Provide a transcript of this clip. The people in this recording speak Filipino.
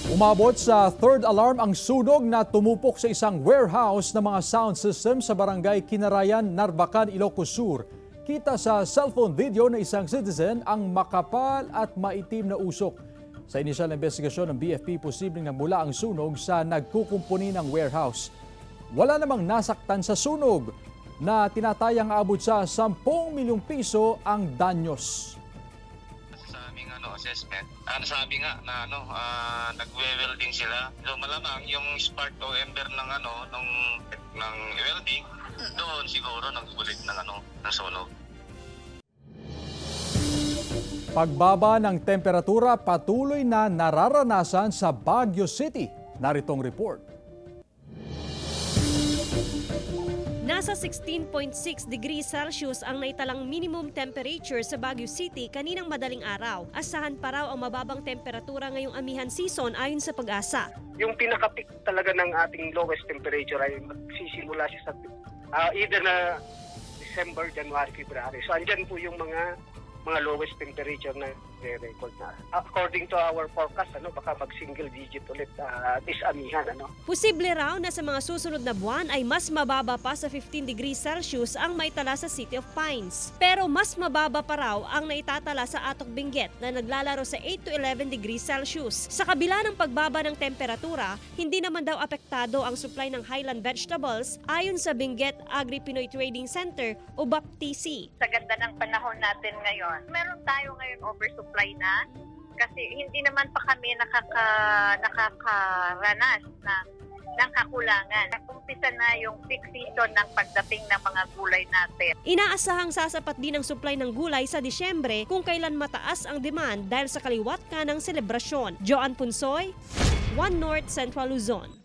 Umabot sa third alarm ang sunog na tumupok sa isang warehouse ng mga sound system sa barangay Kinarayan, Narvacan, Ilocos Sur. Kita sa cellphone video ng isang citizen ang makapal at maitim na usok. Sa inisyal na investigasyon ng BFP, posibleng nagmula ang sunog sa nagkukumpuni ng warehouse. Wala namang nasaktan sa sunog na tinatayang aabot sa 10 milyong piso ang danyos. Assessment. Sabi nga na nagwe-welding sila. So malamang yung spark o ember ng ng welding doon siguro nagbulit ng sunog. Pagbaba ng temperatura patuloy na nararanasan sa Baguio City. Naritong report. Nasa 16.6 degrees Celsius ang naitalang minimum temperature sa Baguio City kaninang madaling araw. Asahan pa raw ang mababang temperatura ngayong amihan season ayon sa Pag-asa. Yung pinaka-peak talaga ng ating lowest temperature ay magsisimula siya sa either na December, January, February. So andyan po yung mga lowest temperature na record na. According to our forecast, baka mag-single digit ulit this amihan. Posible raw na sa mga susunod na buwan ay mas mababa pa sa 15 degrees Celsius ang maitala sa City of Pines. Pero mas mababa pa raw ang naitatala sa Atok Benguet na naglalaro sa 8 to 11 degrees Celsius. Sa kabila ng pagbaba ng temperatura, hindi naman daw apektado ang supply ng highland vegetables ayon sa Benguet Agri-Pinoy Trading Center o BAPTC. Sa ganda ng panahon natin ngayon, meron tayo ngayon oversupply na kasi hindi naman pa kami nakakaranas ng kakulangan. Nakumpisa na yung peak season ng pagdating ng mga gulay natin. Inaasahang sasapat din ang supply ng gulay sa Disyembre kung kailan mataas ang demand dahil sa kaliwat ka ng selebrasyon. Joan Punsoy, One North Central Luzon.